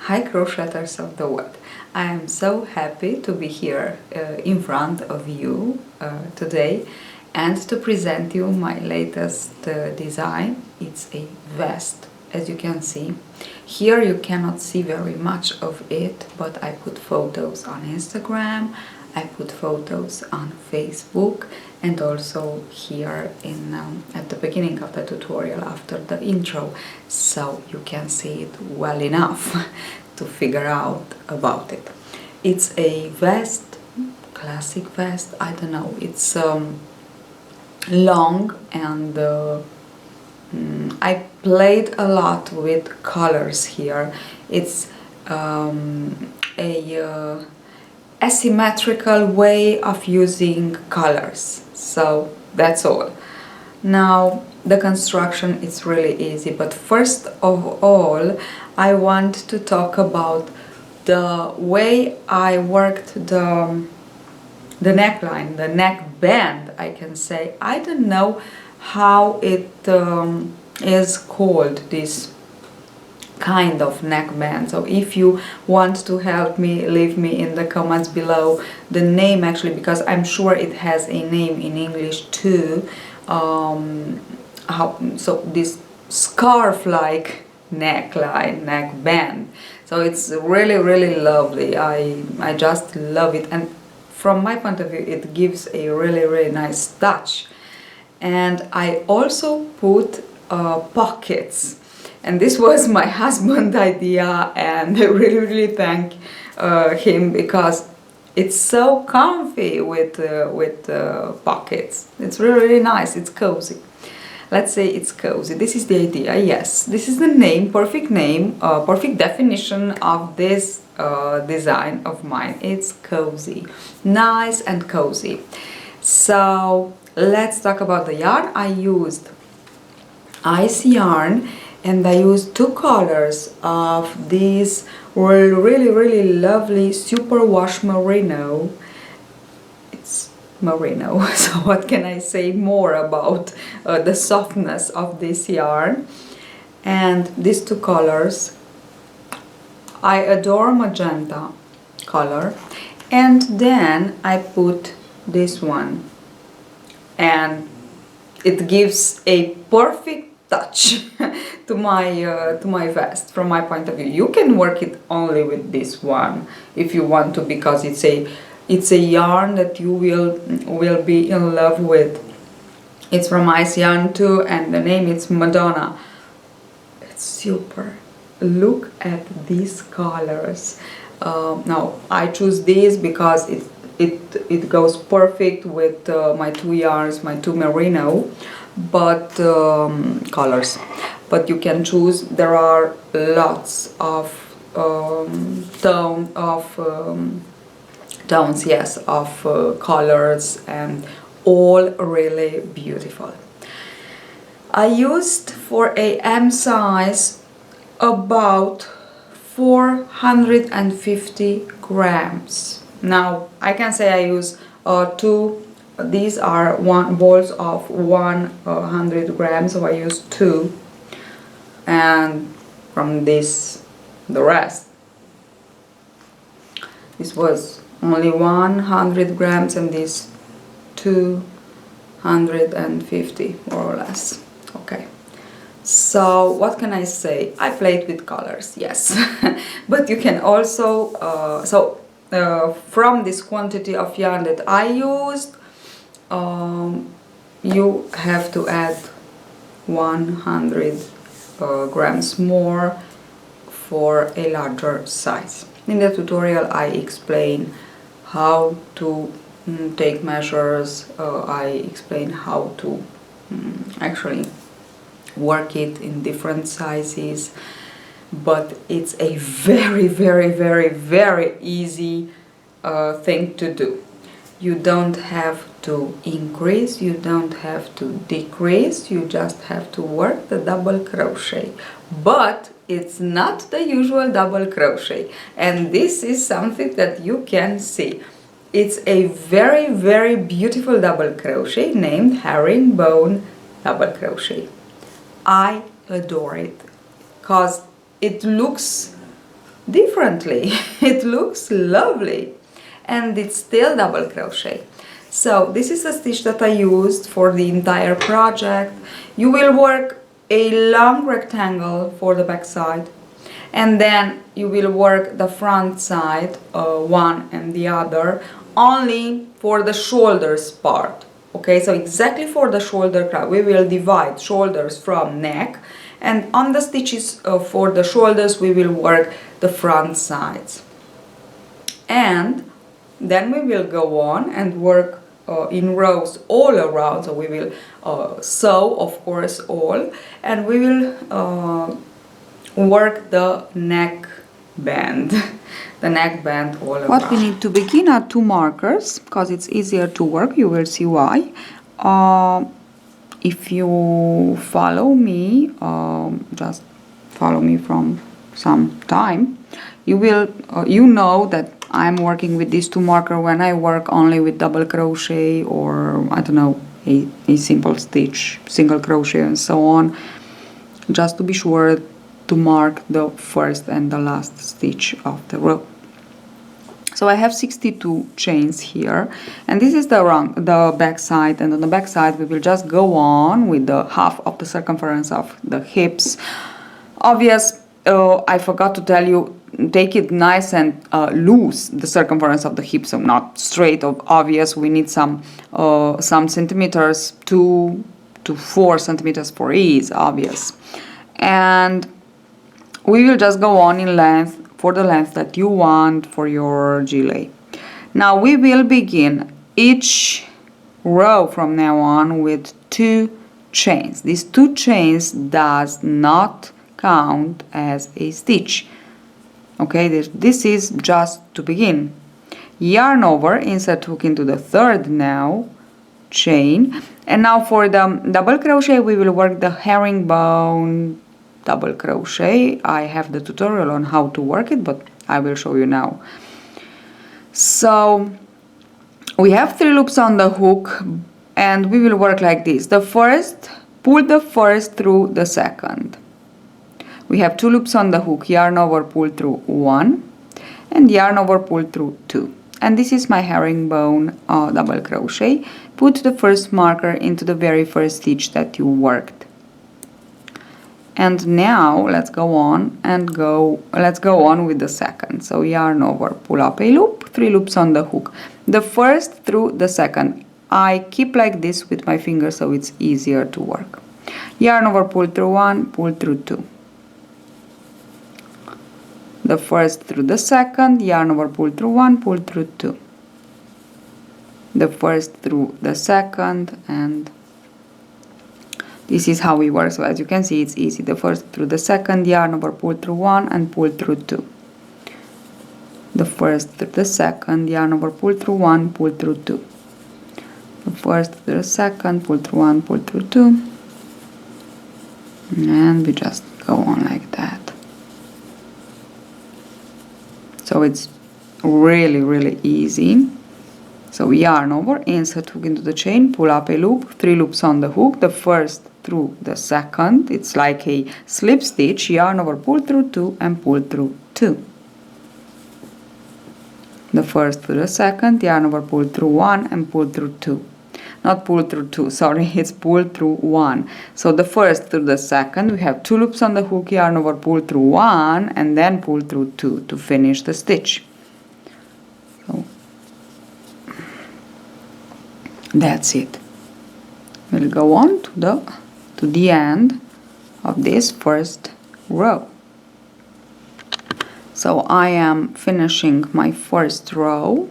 Hi crocheters of the world! I am so happy to be here in front of you today and to present you my latest design. It's a vest, as you can see. Here you cannot see very much of it, but I put photos on Instagram, I put photos on Facebook, and also here in at the beginning of the tutorial after the intro, so you can see it well enough to figure out about it. It's a vest, classic vest, I don't know, it's long and I played a lot with colors here. It's a asymmetrical way of using colors, so that's all. Now the construction is really easy, but first of all I want to talk about the way I worked the neckline, the neckband, I can say. I don't know how it is called, this kind of neckband. So if you want to help me, leave me in the comments below the name, actually, because I'm sure it has a name in English too. So this scarf-like neckline, neckband. So it's really lovely. I just love it, and from my point of view it gives a really nice touch. And I also put pockets, and this was my husband's idea, and I really thank him, because it's so comfy with pockets. It's really nice, it's cozy. Let's say it's cozy. This is the idea. Yes, this is the name, perfect name, perfect definition of this design of mine. It's cozy, nice and cozy. So let's talk about the yarn. I used ice yarn, and I used two colors of this really lovely superwash merino. It's merino, so what can I say more about the softness of this yarn? And these two colors, I adore magenta color, and then I put this one, and it gives a perfect touch to my vest. From my point of view, you can work it only with this one if you want to, because it's a yarn that you will be in love with. It's from Ice Yarn too, and the name is Madonna. It's super. Look at these colors. Now I choose these because it goes perfect with my two yarns, my two merino, but colors. But you can choose. There are lots of tones, yes, of colors, and all really beautiful. I used for a M size about 450 grams. Now I can say I use two. These are balls of 100 grams, so I use two, and from this the rest. This was only 100 grams, and this 250 more or less. Okay, so what can I say? I played with colors, yes. But you can also from this quantity of yarn that I used, you have to add 100 grams more for a larger size. In the tutorial I explain how to take measures, I explain how to actually work it in different sizes, but it's a very easy thing to do. You don't have to increase, you don't have to decrease, you just have to work the double crochet. But it's not the usual double crochet, and this is something that you can see. It's a very beautiful double crochet named herringbone double crochet. I adore it because it looks differently. It looks lovely, and it's still double crochet. So this is the stitch that I used for the entire project. You will work a long rectangle for the back side, and then you will work the front side, one and the other, only for the shoulders part. Okay, so exactly for the shoulder part, we will divide shoulders from neck, and on the stitches for the shoulders we will work the front sides. And then we will go on and work in rows all around. So we will sew, of course, all, and we will work the neck band. The neck band all around. What we need to begin are 2 markers, because it's easier to work. You will see why. If you follow me, just follow me from some time, you will you know that I'm working with these 2 markers when I work only with double crochet, or I don't know, a simple stitch, single crochet and so on, just to be sure to mark the first and the last stitch of the row. So I have 62 chains here, and this is the back side, and on the back side we will just go on with the half of the circumference of the hips. Obvious, I forgot to tell you, take it nice and loose, the circumference of the hips, so not straight. Obvious, we need some centimeters, 2 to 4 centimeters for ease, obvious. And we will just go on in length for the length that you want for your gilet. Now we will begin each row from now on with 2 chains. These 2 chains does not count as a stitch. Okay, this is just to begin. Yarn over, insert hook into the 3rd now chain, and now for the double crochet we will work the herringbone double crochet. I have the tutorial on how to work it, but I will show you now. So we have 3 loops on the hook, and we will work like this. The first, pull the first through the second. We have 2 loops on the hook, yarn over, pull through 1, and yarn over, pull through 2. And this is my herringbone double crochet. Put the first marker into the very first stitch that you worked. And now let's go on with the second. So yarn over, pull up a loop, 3 loops on the hook. The first through the second. I keep like this with my fingers so it's easier to work. Yarn over, pull through 1, pull through 2. The first through the second, yarn over, pull through 1, pull through 2. The first through the second, and this is how we work. So as you can see, it's easy. The first through the second, yarn over, pull through 1 and pull through 2. The first through the second, yarn over, pull through 1, pull through 2. The first through the second, pull through 1, pull through 2. And we just go on like that. So it's really easy. So yarn over, insert hook into the chain, pull up a loop, 3 loops on the hook, the first through the second, it's like a slip stitch, yarn over, pull through 2 and pull through 2. The first through the second, yarn over, pull through 1 and pull through 2. Not pull through 2, sorry, it's pull through 1. So the first through the second, we have 2 loops on the hook, yarn over, pull through 1 and then pull through 2 to finish the stitch. So that's it. We'll go on to the end of this first row. So I am finishing my first row.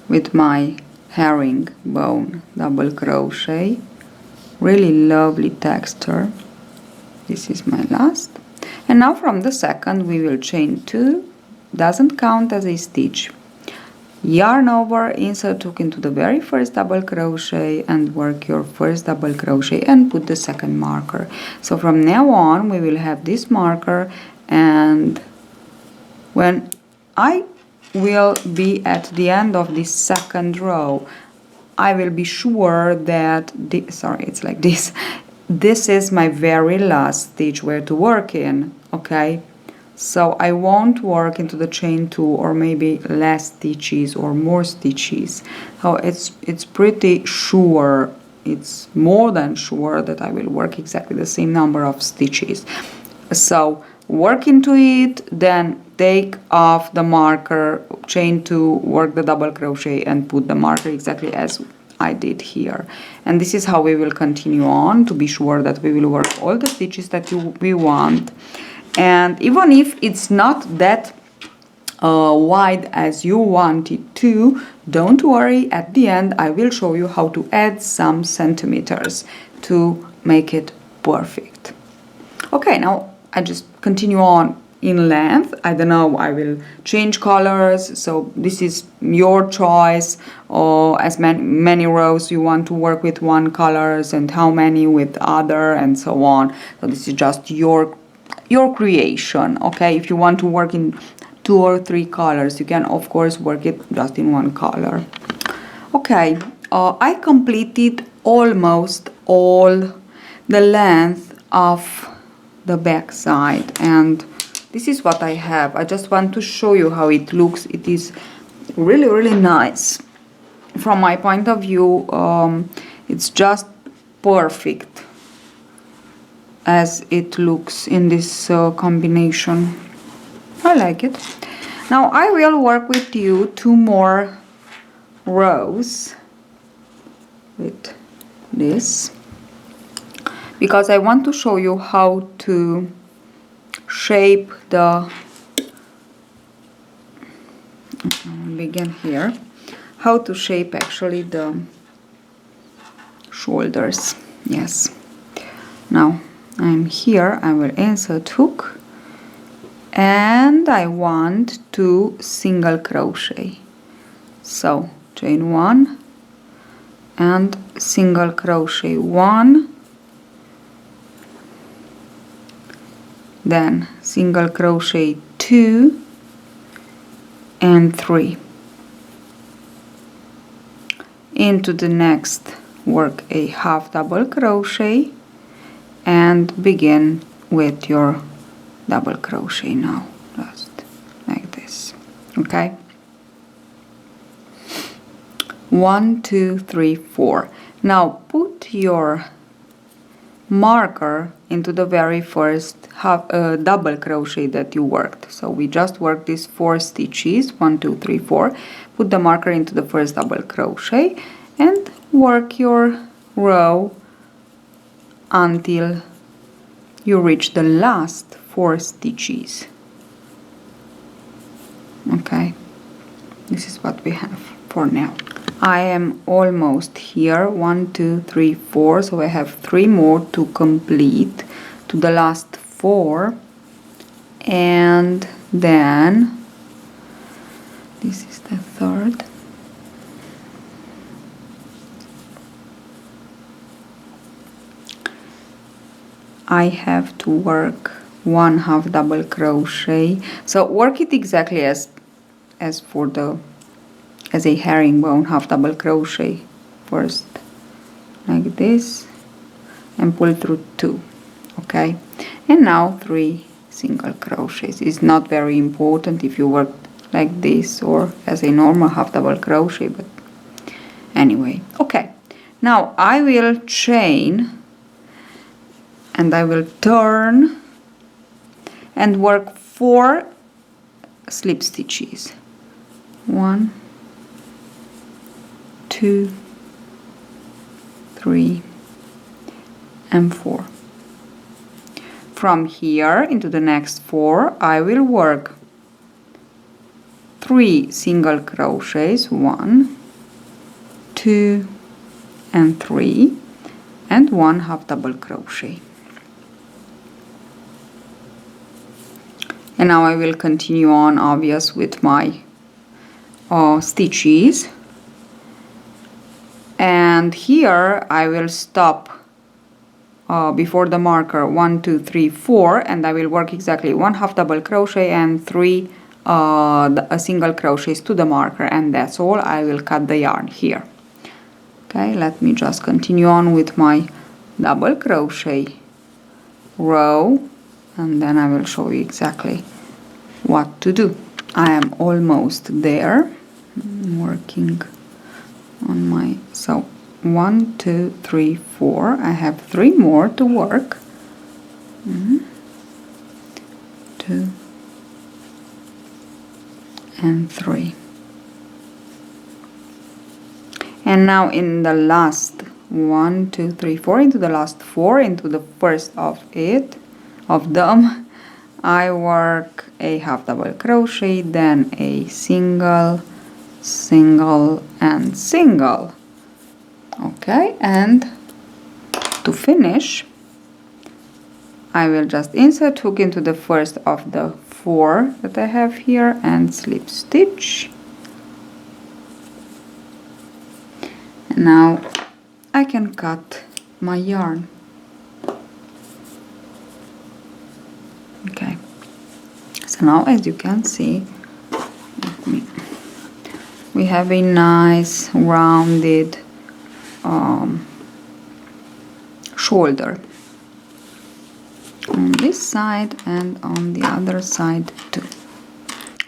With my herringbone double crochet, really lovely texture. This is my last, and now from the second we will chain 2, doesn't count as a stitch, yarn over, insert hook into the very first double crochet and work your first double crochet and put the second marker. So from now on we will have this marker, and when I will be at the end of this second row, I will be sure that it's like this. This is my very last stitch where to work in, okay? So I won't work into the chain 2 or maybe less stitches or more stitches. So it's pretty sure, it's more than sure that I will work exactly the same number of stitches. So work into it, then take off the marker, chain 2, work the double crochet and put the marker exactly as I did here. And this is how we will continue on to be sure that we will work all the stitches that we want. And even if it's not that wide as you want it to, don't worry, at the end I will show you how to add some centimeters to make it perfect. Okay, now I just continue on in length. I don't know, I will change colors, so this is your choice, or as many rows you want to work with one colors and how many with other and so on. So this is just your creation, okay? If you want to work in 2 or 3 colors, you can of course work it just in one color. Okay, I completed almost all the length of the back side, and this is what I have. I just want to show you how it looks. It is really, really nice. From my point of view, it's just perfect as it looks in this combination. I like it. Now I will work with you 2 more rows with this, because I want to show you how to shape the, begin here, how to shape actually the shoulders. Yes. Now I'm here, I will insert hook and I want to single crochet. So chain 1 and single crochet 1, then single crochet 2 and 3. Into the next, work a half double crochet and begin with your double crochet now, just like this. Okay, 1 2 3 4. Now put your marker into the very first double crochet that you worked. So we just worked these 4 stitches, 1 2 3 4. Put the marker into the first double crochet and work your row until you reach the last 4 stitches. Okay, this is what we have for now. I am almost here, 1 2 3 4, so I have 3 more to complete to the last 4, and then this is the third. I have to work 1 half double crochet, so work it exactly as for the a herringbone, half double crochet first like this and pull through 2. Okay, and now 3 single crochets. It's not very important if you work like this or as a normal half double crochet, but anyway. Okay, now I will chain and I will turn and work 4 slip stitches. 1 2 3 and 4. From here into the next 4 I will work 3 single crochets, 1 2 and 3, and 1 half double crochet. And now I will continue on, obvious, with my stitches, and here I will stop before the marker 1 2 3 4, and I will work exactly 1 half double crochet and 3 a single crochets to the marker, and that's all. I will cut the yarn here. Okay, let me just continue on with my double crochet row, and then I will show you exactly what to do. I am almost there. I'm working on my, so 1 2 3 4, I have 3 more to work. 2 and 3, and now in the last 1 2 3 4, into the last 4, into the first of them, I work a half double crochet, then a single, single and single. Okay, and to finish I will just insert hook into the first of the 4 that I have here and slip stitch. And now I can cut my yarn. Okay, so now as you can see, we have a nice rounded shoulder on this side and on the other side too.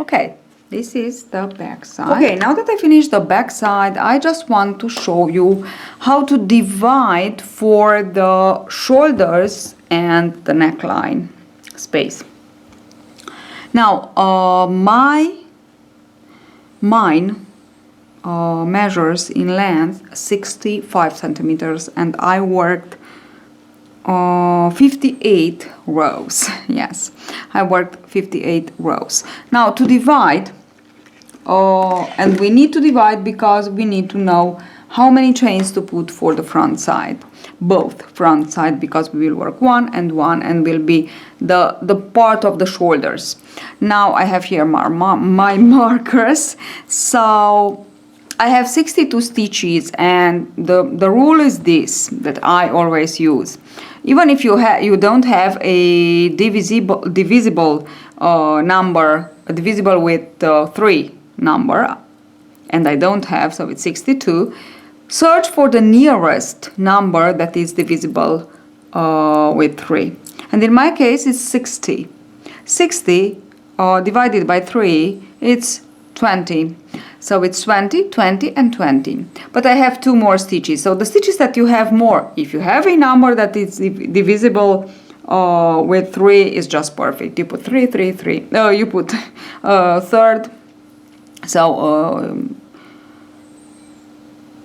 Okay, this is the back side. Okay, now that I finished the back side, I just want to show you how to divide for the shoulders and the neckline space. Now mine measures in length 65 centimeters, and I worked 58 rows. Yes, I worked 58 rows. Now to divide, and we need to divide because we need to know how many chains to put for the front side, both front side, because we will work one and will be the part of the shoulders. Now I have here my markers, so I have 62 stitches, and the rule is this that I always use. Even if you don't have a divisible number, divisible with 3 number, and I don't have, so it's 62, search for the nearest number that is divisible with 3. And in my case it's 60. 60 divided by 3, it's 20. So it's 20, 20 and 20. But I have 2 more stitches. So the stitches that you have more, if you have a number that is divisible with 3, is just perfect. You put 3, 3, 3. No, you put third. So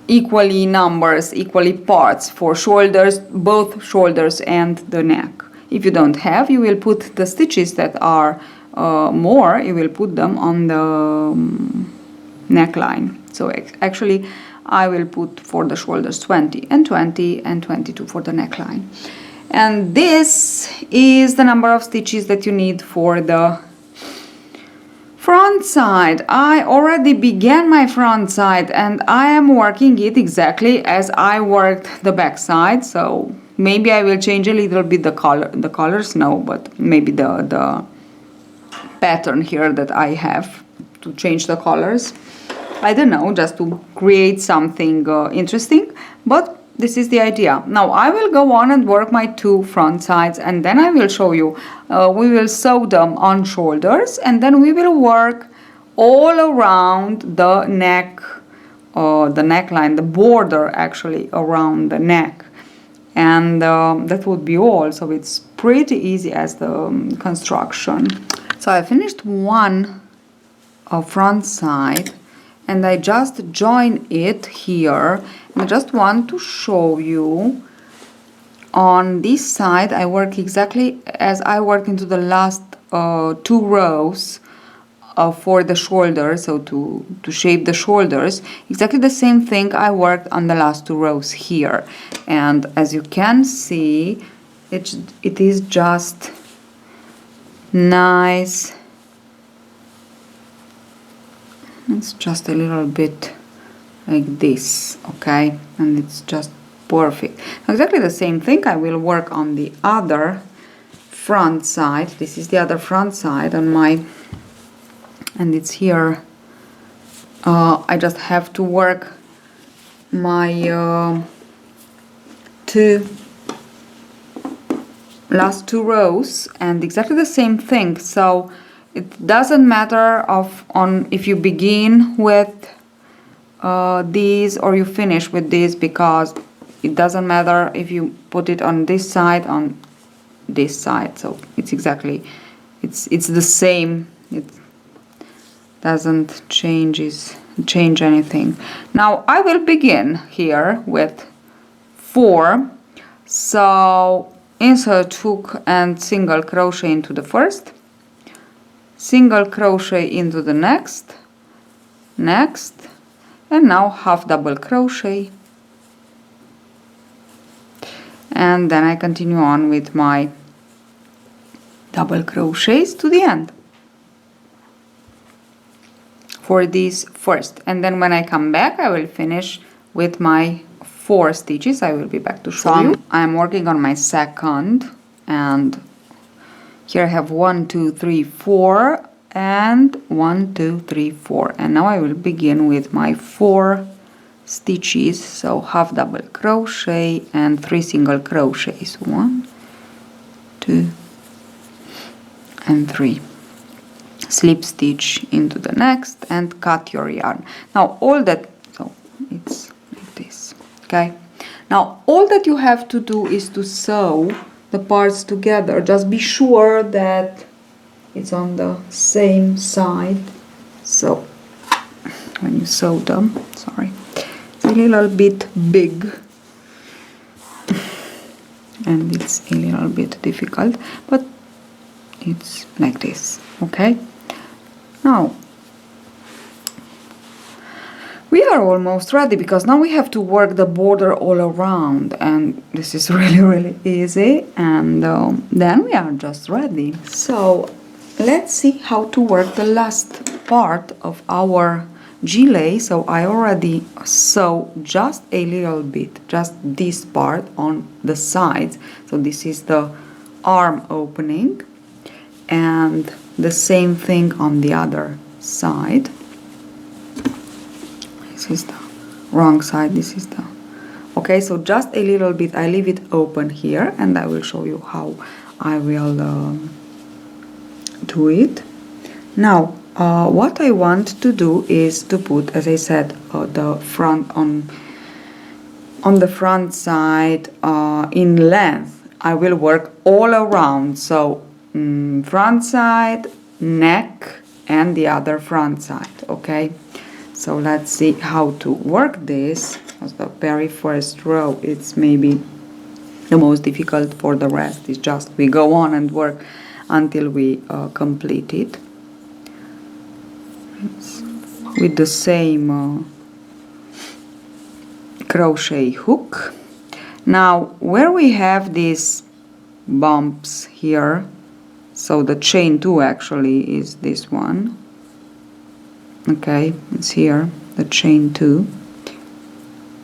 equally numbers, equally parts for shoulders, both shoulders and the neck. If you don't have, you will put the stitches that are more, you will put them on the neckline. So actually I will put for the shoulders 20 and 20 and 22 for the neckline. And this is the number of stitches that you need for the front side. I already began my front side and I am working it exactly as I worked the back side. So maybe I will change a little bit the colors, no, but maybe the pattern here that I have to change the colors. I don't know, just to create something interesting, but this is the idea. Now I will go on and work my 2 front sides, and then I will show you. We will sew them on shoulders, and then we will work all around the neck, the neckline, the border actually around the neck, and that would be all. So it's pretty easy as the construction. So I finished one front side, and I just join it here. I just want to show you on this side I work exactly as I work into the last 2 rows for the shoulders, so to shape the shoulders. Exactly the same thing I worked on the last 2 rows here, and as you can see it is just nice It's just a little bit like this, okay, and it's just perfect. Exactly the same thing I will work on the other front side. This is the other front side on my, and it's here. I just have to work my last two rows, and exactly the same thing. So it doesn't matter if you begin with these or you finish with these, because it doesn't matter if you put it on this side, on this side. So it's exactly, it's the same. It doesn't change anything. Now I will begin here with 4. So insert hook and single crochet into the first, single crochet into the next, and now half double crochet, and then I continue on with my double crochets to the end for this first, and then when I come back I will finish with my 4 stitches. I will be back to show you. I'm working on my second, and here I have 1 2 3 4 and 1 2 3 4, and now I will begin with my 4 stitches. So half double crochet and 3 single crochets, 1 2 and 3, slip stitch into the next and cut your yarn. Now all that, so it's like this, okay. Now all that you have to do is to sew the parts together. Just be sure that it's on the same side. So when you sew them, sorry, it's a little bit big and it's a little bit difficult, but it's like this, okay. Now we are almost ready, because now we have to work the border all around, and this is really easy, and then we are just ready. So let's see how to work the last part of our gilet. So I already sew just a little bit, just this part on the sides. So this is the arm opening, and the same thing on the other side. This is the wrong side, this is the, okay, so just a little bit, I leave it open here, and I will show you how I will do it. Now what I want to do is to put, as I said, the front on the front side in length. I will work all around, so front side, neck, and the other front side, okay. So let's see how to work this. As the very first row, it's maybe the most difficult. For the rest, it's just we go on and work until we complete it. It's with the same crochet hook. Now where we have these bumps here, so the chain 2 actually is this one, okay, it's here, the chain 2.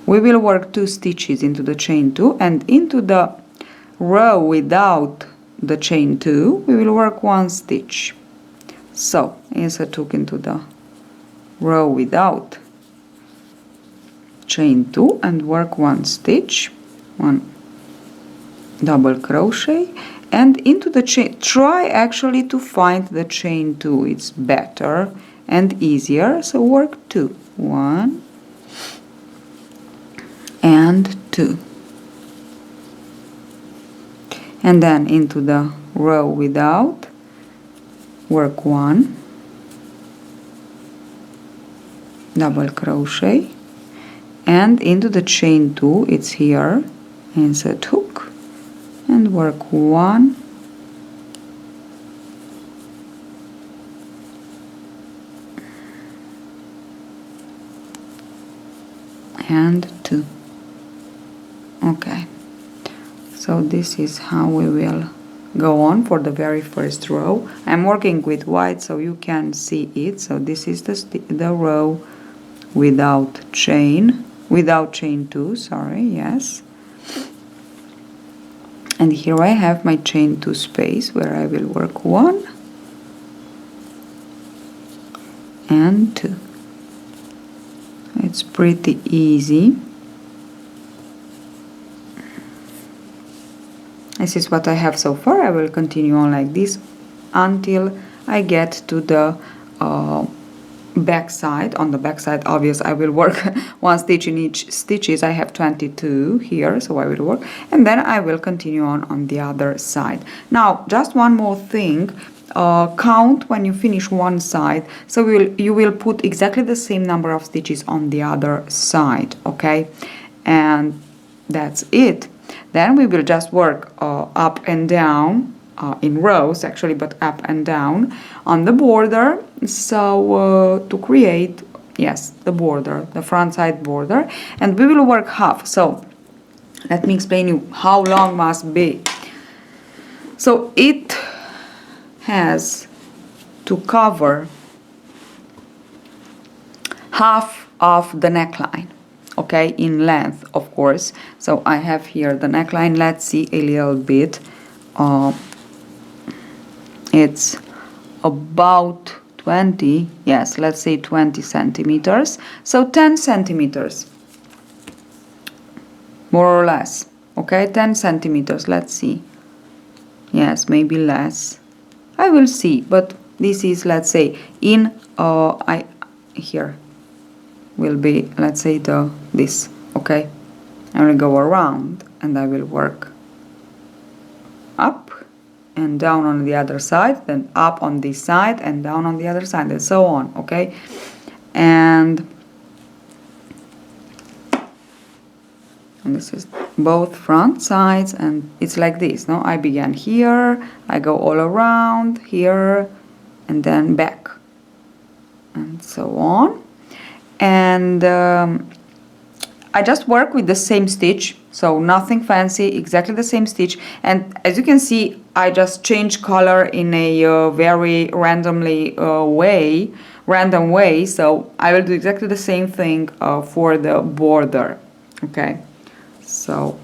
We will work 2 stitches into the chain 2, and into the row without the chain 2 we will work 1 stitch. So insert hook into the row without chain 2 and work 1 stitch, 1 double crochet, and into the chain. Try actually to find the chain 2, it's better and easier. So work 2, 1 and 2, and then into the row without work 1 double crochet, and into the chain 2, it's here, insert hook and work 1 and 2. Okay, so this is how we will go on for the very first row. I'm working with white so you can see it. So this is the row without chain 2, sorry, yes. And here I have my chain 2 space where I will work 1 and 2. It's pretty easy. This is what I have so far. I will continue on like this until I get to the back side. On the back side, obviously, I will work 1 stitch in each stitches. I have 22 here, so I will work, and then I will continue on the other side. Now, just one more thing. Count when you finish one side, so you will put exactly the same number of stitches on the other side, okay? And that's it. Then we will just work up and down in rows actually, but up and down on the border, so to create, yes, the border, the front side border, and we will work half. So let me explain you how long must be. So it has to cover half of the neckline, okay, in length, of course. So I have here the neckline. Let's see a little bit. It's about 20, yes, let's say 20 centimeters. So 10 centimeters, more or less, okay, 10 centimeters, let's see. Yes, maybe less. I will see, but this is, let's say, in here will be, let's say, this, okay. I will go around and I will work up and down on the other side, then up on this side and down on the other side, and so on, okay. And this is both front sides, and it's like this, no? I began here, I go all around here, and then back, and so on. And I just work with the same stitch, so nothing fancy, exactly the same stitch. And as you can see, I just change color in a very random way, so I will do exactly the same thing for the border, okay. So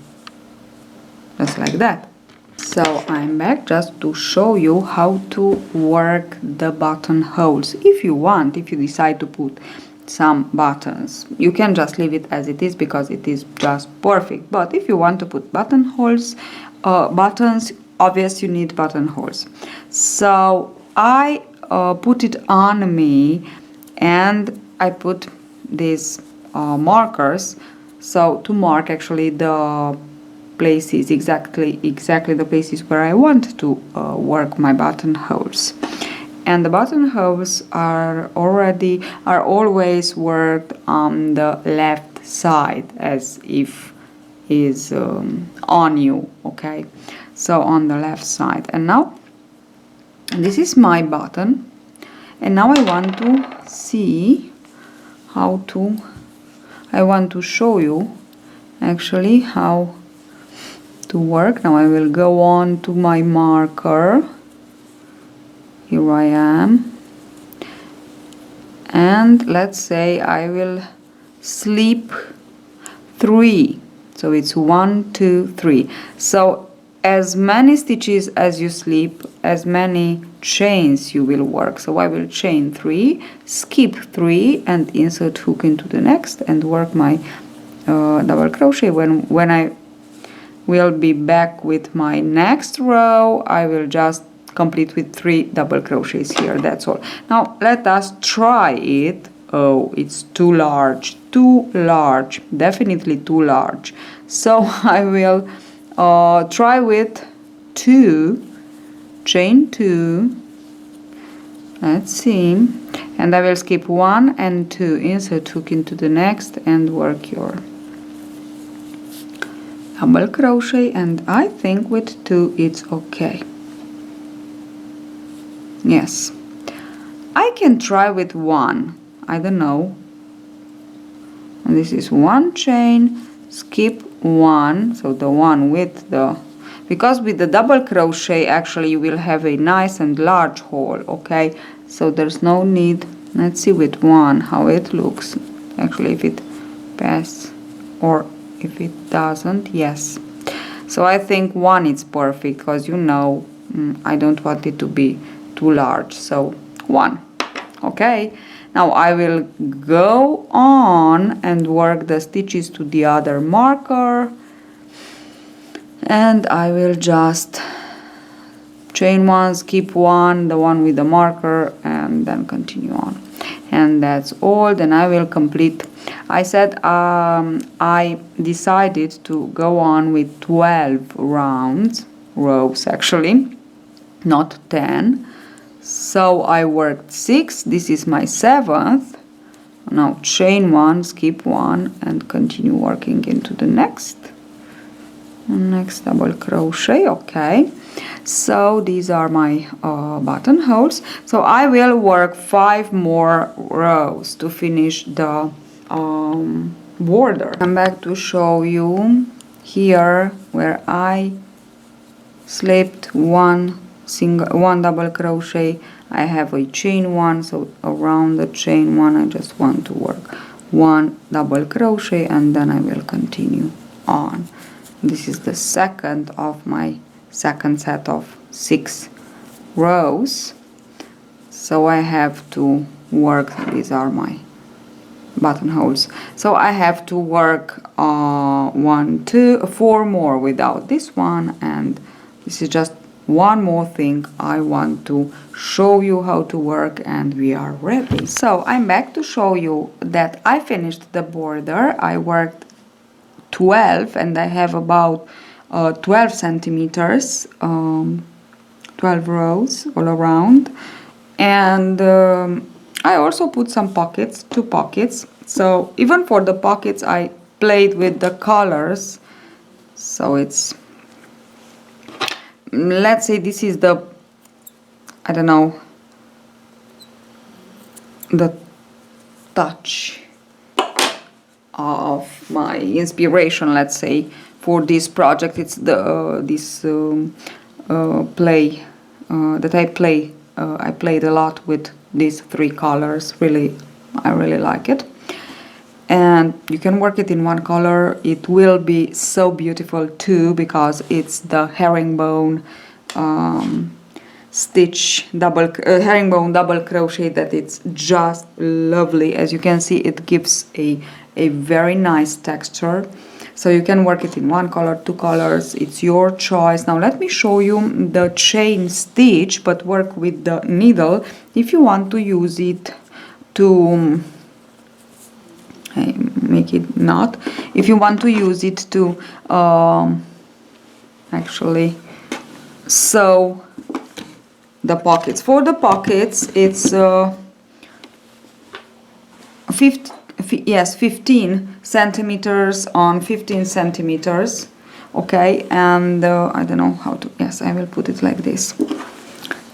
just like that. So I'm back just to show you how to work the buttonholes. If you want, if you decide to put some buttons, you can just leave it as it is because it is just perfect. But if you want to put buttonholes, buttons, obviously you need buttonholes. So I put it on me, and I put these markers, so to mark actually the places, exactly the places where I want to work my buttonholes. And the buttonholes are always worked on the left side, as if is on you, okay. So on the left side. And now this is my button, and now I want to see how to, I want to show you actually how to work. Now I will go on to my marker. Here I am, and let's say I will slip 3, so it's 1, 2, 3. So as many stitches as you slip, as many chains you will work. So I will chain 3, skip 3, and insert hook into the next, and work my double crochet. When I will be back with my next row, I will just complete with 3 double crochets here. That's all. Now let us try it. Oh, it's too large, definitely too large. So I will try with 2, chain 2, let's see, and I will skip 1 and 2, insert hook into the next, and work your double crochet. And I think with 2 it's okay. Yes, I can try with 1, I don't know. And this is 1 chain, skip 1, so the one with the, because with the double crochet actually you will have a nice and large hole, okay? So there's no need. Let's see with one how it looks actually, if it passes or if it doesn't. Yes, so I think one is perfect, because you know I don't want it to be too large, so one. Okay, now I will go on and work the stitches to the other marker, and I will just chain one, skip one, the one with the marker, and then continue on. And that's all. Then I will complete. I said I decided to go on with 12 rows actually, not 10. So I worked 6. This is my 7th. Now chain one, skip one, and continue working into the next double crochet. Okay, so these are my buttonholes. So I will work 5 more rows to finish the border. I'm back to show you here where I slipped one double crochet. I have a chain one, so around the chain one I just want to work 1 double crochet, and then I will continue on. This is the second of my second set of 6 rows. So I have to work, these are my buttonholes, so I have to work 1, 2, 4 more without this one, and this is just one more thing I want to show you how to work, and we are ready. So I'm back to show you that I finished the border. I worked 12 and I have about 12 centimeters, 12 rows all around, and I also put some pockets, 2 pockets. So even for the pockets I played with the colors. So it's, let's say this is the, I don't know, the touch of my inspiration, let's say, for this project. It's the this play that I played a lot with these 3 colors. Really, I really like it, and you can work it in one color. It will be so beautiful too, because it's the herringbone stitch herringbone double crochet that it's just lovely. As you can see, it gives a very nice texture. So you can work it in one color, 2 colors, it's your choice. Now let me show you the chain stitch, but work with the needle if you want to use it to make it not, if you want to use it to actually sew the pockets. For the pockets it's 15 centimeters on 15 centimeters. Okay, and I don't know how to, yes, I will put it like this.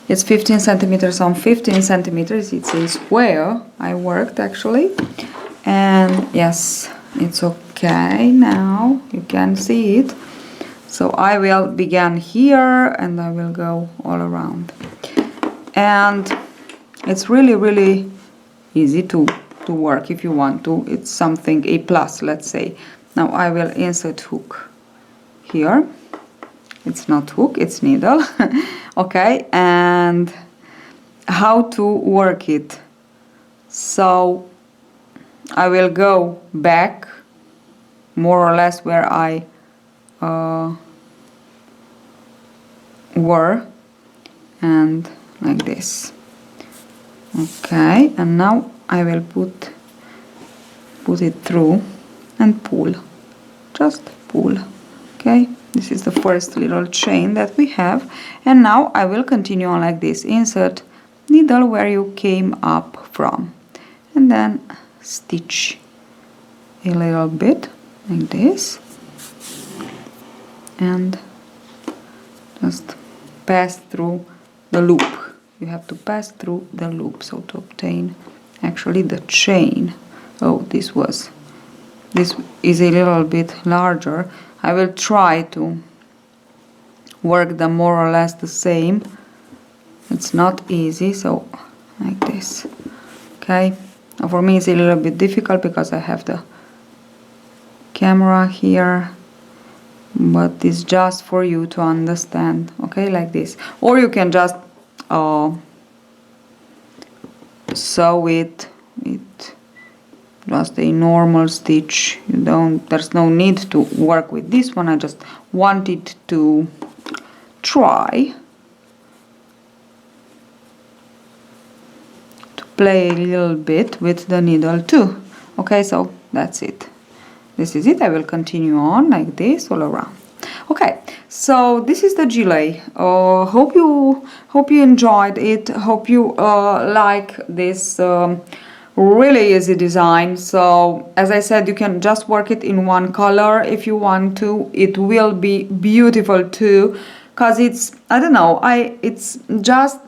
It's 15 centimeters on 15 centimeters. It's a square I worked actually, and yes, it's okay. Now you can see it. So I will begin here and I will go all around, and it's really easy to work if you want to. It's something a plus, let's say. Now I will insert hook here. It's not hook, it's needle. Okay, and how to work it. So I will go back more or less where I were, and like this. Okay, and now I will put it through and pull, just pull. Okay, this is the first little chain that we have, and now I will continue on like this. Insert needle where you came up from, and then stitch a little bit like this, and just pass through the loop. You have to pass through the loop, so to obtain actually the chain. Oh, this is a little bit larger. I will try to work them more or less the same. It's not easy, so like this. Okay, now for me it's a little bit difficult because I have the camera here, but it's just for you to understand. Okay, like this. Or you can just sew it with just a normal stitch. There's no need to work with this one. I just wanted to try to play a little bit with the needle too. Okay, so that's it. This is it. I will continue on like this all around. Okay, so this is the gilet. Hope you enjoyed it. Hope you like this really easy design. So as I said, you can just work it in one color if you want to. It will be beautiful too, because it's, I don't know, it's just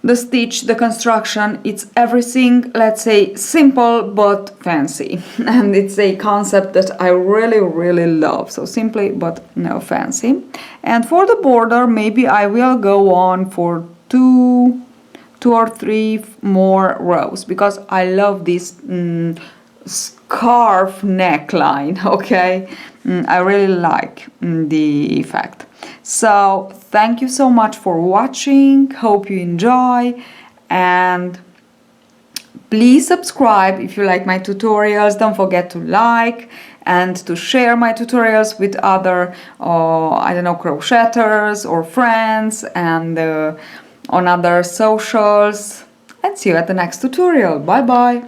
the stitch, the construction, it's everything, let's say, simple but fancy. And it's a concept that I really love. So simply but no fancy. And for the border, maybe I will go on for two or three more rows, because I love this scarf neckline. Okay, I really like the effect. So thank you so much for watching. Hope you enjoy, and please subscribe if you like my tutorials. Don't forget to like and to share my tutorials with other I don't know, crocheters or friends, and on other socials. And see you at the next tutorial. Bye bye.